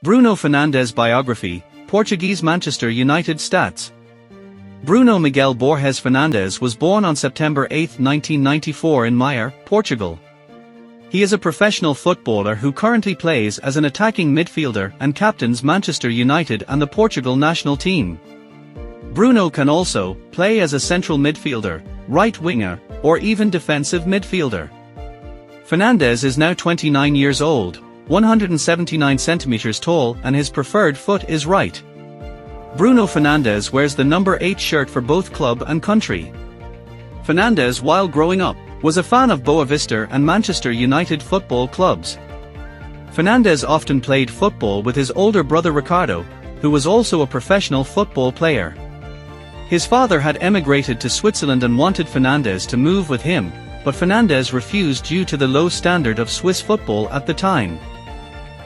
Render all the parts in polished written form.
Bruno Fernandez Biography, Portuguese-Manchester United Stats. Bruno Miguel Borges Fernandez was born on September 8, 1994 in Maia, Portugal. He is a professional footballer who currently plays as an attacking midfielder and captains Manchester United and the Portugal national team. Bruno can also play as a central midfielder, right winger, or even defensive midfielder. Fernandez is now 29 years old, 179 centimeters tall, and his preferred foot is right. Bruno Fernandez wears the number 8 shirt for both club and country. Fernandez, while growing up, was a fan of Boavista and Manchester United football clubs. Fernandez often played football with his older brother Ricardo, who was also a professional football player. His father had emigrated to Switzerland and wanted Fernandez to move with him, but Fernandez refused due to the low standard of Swiss football at the time.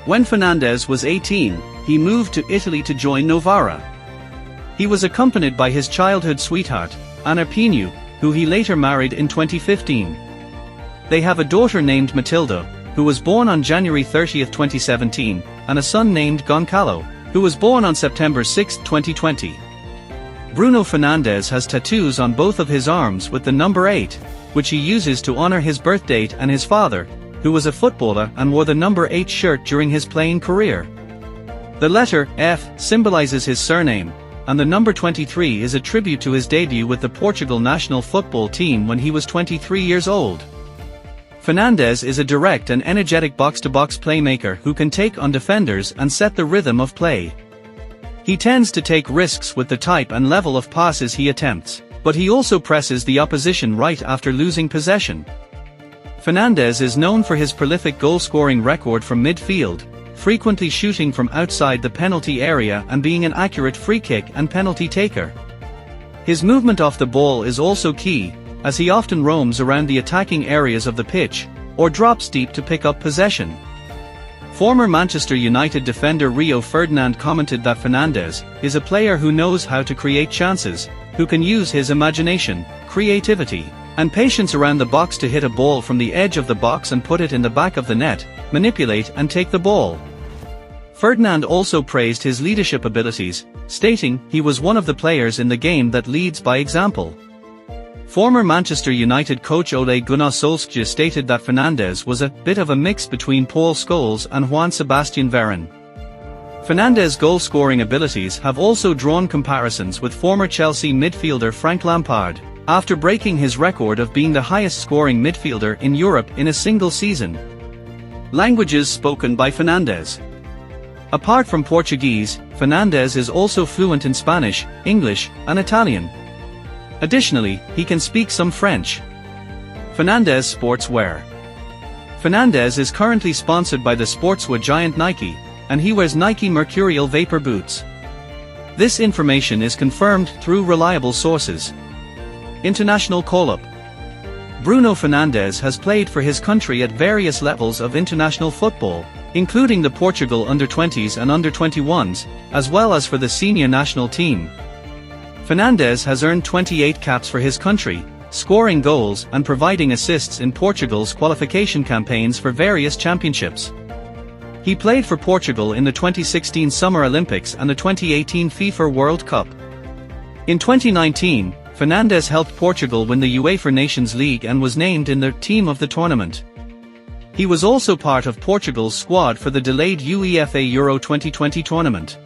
When Fernandez was 18, he moved to Italy to join Novara. He was accompanied by his childhood sweetheart, Ana Pinho, who he later married in 2015. They have a daughter named Matilda, who was born on January 30, 2017, and a son named Goncalo, who was born on September 6, 2020. Bruno Fernandez has tattoos on both of his arms with the number 8, which he uses to honor his birth date and his father, who was a footballer and wore the number 8 shirt during his playing career. The letter F symbolizes his surname, and the number 23 is a tribute to his debut with the Portugal national football team when he was 23 years old. Fernandez is a direct and energetic box-to-box playmaker who can take on defenders and set the rhythm of play. He tends to take risks with the type and level of passes he attempts, but he also presses the opposition right after losing possession. Fernandez is known for his prolific goal-scoring record from midfield, frequently shooting from outside the penalty area and being an accurate free-kick and penalty taker. His movement off the ball is also key, as he often roams around the attacking areas of the pitch, or drops deep to pick up possession. Former Manchester United defender Rio Ferdinand commented that Fernandez is a player who knows how to create chances, who can use his imagination, creativity, and patience around the box to hit a ball from the edge of the box and put it in the back of the net, manipulate and take the ball. Ferdinand also praised his leadership abilities, stating he was one of the players in the game that leads by example. Former Manchester United coach Ole Gunnar Solskjaer stated that Fernandez was a bit of a mix between Paul Scholes and Juan Sebastian Veron. Fernandez's goal-scoring abilities have also drawn comparisons with former Chelsea midfielder Frank Lampard, after breaking his record of being the highest-scoring midfielder in Europe in a single season. Languages spoken by Fernandez. Apart from Portuguese, Fernandez is also fluent in Spanish, English, and Italian. Additionally, he can speak some French. Fernandez sportswear. Fernandez is currently sponsored by the sportswear giant Nike, and he wears Nike Mercurial Vapor boots. This information is confirmed through reliable sources. International call-up. Bruno Fernandez has played for his country at various levels of international football, including the Portugal under-20s and under-21s, as well as for the senior national team. Fernandez has earned 28 caps for his country, scoring goals and providing assists in Portugal's qualification campaigns for various championships. He played for Portugal in the 2016 Summer Olympics and the 2018 FIFA World Cup. In 2019, Fernandez helped Portugal win the UEFA Nations League and was named in the team of the tournament. He was also part of Portugal's squad for the delayed UEFA Euro 2020 tournament.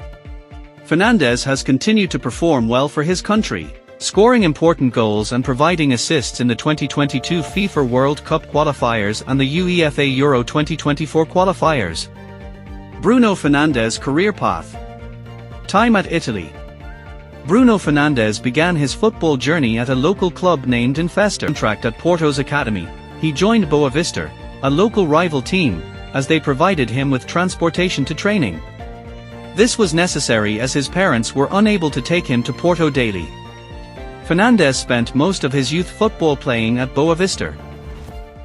Fernandez has continued to perform well for his country, scoring important goals and providing assists in the 2022 FIFA World Cup qualifiers and the UEFA Euro 2024 qualifiers. Bruno Fernandez career path. Time at Italy. Bruno Fernandez began his football journey at a local club named Infesta. Contract at Porto's academy, he joined Boavista, a local rival team, as they provided him with transportation to training. This was necessary as his parents were unable to take him to Porto daily. Fernandez spent most of his youth football playing at Boavista.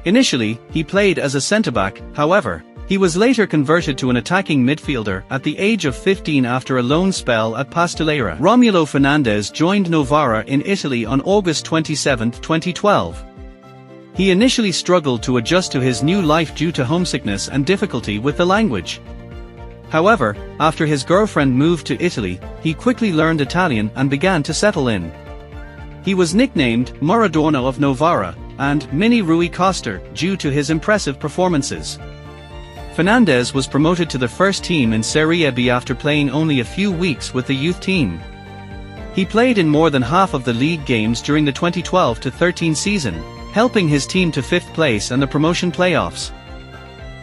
Initially, he played as a centre-back, however, he was later converted to an attacking midfielder at the age of 15 after a loan spell at Pastellera. Romulo Fernandez joined Novara in Italy on August 27, 2012. He initially struggled to adjust to his new life due to homesickness and difficulty with the language. However, after his girlfriend moved to Italy, he quickly learned Italian and began to settle in. He was nicknamed Maradona of Novara and Mini Rui Costa due to his impressive performances. Fernandez was promoted to the first team in Serie B after playing only a few weeks with the youth team. He played in more than half of the league games during the 2012-13 season, helping his team to 5th place and the promotion playoffs.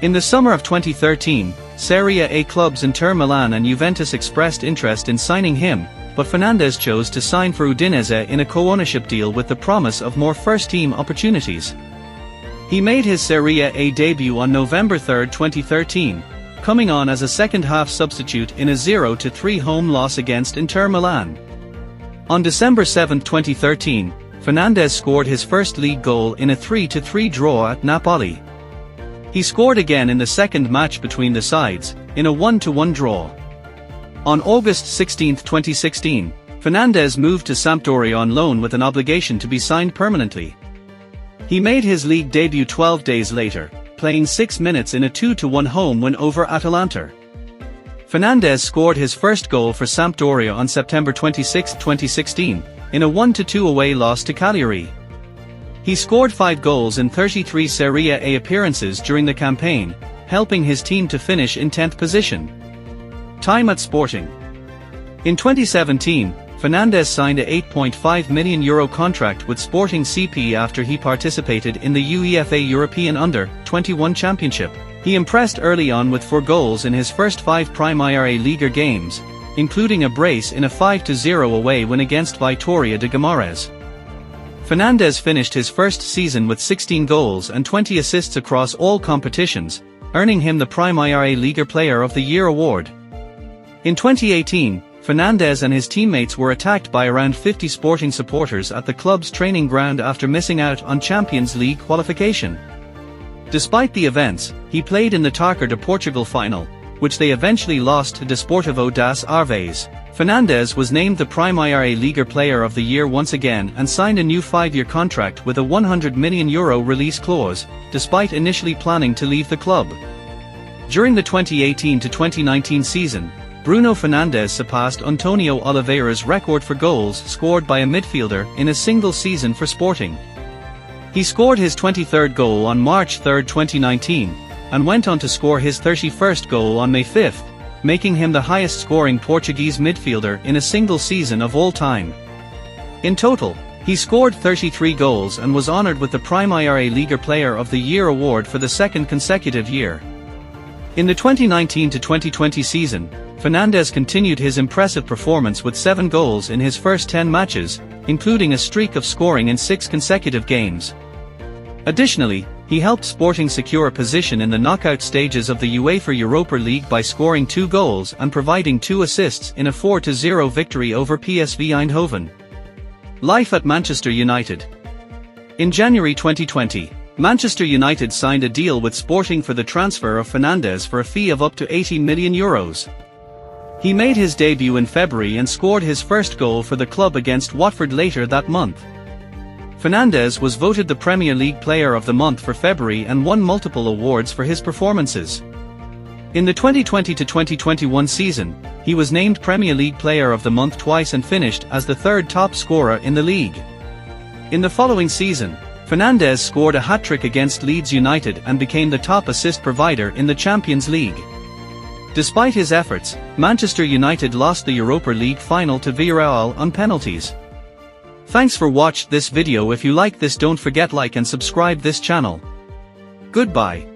In the summer of 2013, Serie A clubs Inter Milan and Juventus expressed interest in signing him, but Fernandez chose to sign for Udinese in a co-ownership deal with the promise of more first-team opportunities. He made his Serie A debut on November 3, 2013, coming on as a second-half substitute in a 0-3 home loss against Inter Milan. On December 7, 2013, Fernandez scored his first league goal in a 3-3 draw at Napoli. He scored again in the second match between the sides, in a 1-1 draw. On August 16, 2016, Fernandez moved to Sampdoria on loan with an obligation to be signed permanently. He made his league debut 12 days later, playing 6 minutes in a 2-1 home win over Atalanta. Fernandez scored his first goal for Sampdoria on September 26, 2016, in a 1-2 away loss to Cagliari. He scored 5 goals in 33 Serie A appearances during the campaign, helping his team to finish in 10th position. Time at Sporting. In 2017, Fernandez signed a €8.5 million contract with Sporting CP after he participated in the UEFA European Under-21 Championship. He impressed early on with 4 goals in his first 5 Primeira Liga games, including a brace in a 5-0 away win against Vitória de Guimarães. Fernandez finished his first season with 16 goals and 20 assists across all competitions, earning him the Primeira Liga Player of the Year award. In 2018, Fernandez and his teammates were attacked by around 50 Sporting supporters at the club's training ground after missing out on Champions League qualification. Despite the events, he played in the Taça de Portugal final, which they eventually lost to Desportivo das Aves. Fernandez was named the Primeira Liga Player of the Year once again and signed a new 5-year contract with a €100 million release clause, despite initially planning to leave the club. During the 2018-2019 season, Bruno Fernandez surpassed Antonio Oliveira's record for goals scored by a midfielder in a single season for Sporting. He scored his 23rd goal on March 3, 2019, and went on to score his 31st goal on May 5, making him the highest-scoring Portuguese midfielder in a single season of all time. In total, he scored 33 goals and was honored with the Primeira Liga Player of the Year award for the second consecutive year. In the 2019-2020 season, Fernandez continued his impressive performance with 7 goals in his first 10 matches, including a streak of scoring in 6 consecutive games. Additionally, he helped Sporting secure a position in the knockout stages of the UEFA Europa League by scoring 2 goals and providing 2 assists in a 4-0 victory over PSV Eindhoven. Life at Manchester United. In January 2020, Manchester United signed a deal with Sporting for the transfer of Fernandez for a fee of up to €80 million. He made his debut in February and scored his first goal for the club against Watford later that month. Fernandez was voted the Premier League Player of the Month for February and won multiple awards for his performances. In the 2020-2021 season, he was named Premier League Player of the Month twice and finished as the 3rd top scorer in the league. In the following season, Fernandez scored a hat-trick against Leeds United and became the top assist provider in the Champions League. Despite his efforts, Manchester United lost the Europa League final to Villarreal on penalties. Thanks for watching this video. If you like this, don't forget like and subscribe this channel. Goodbye.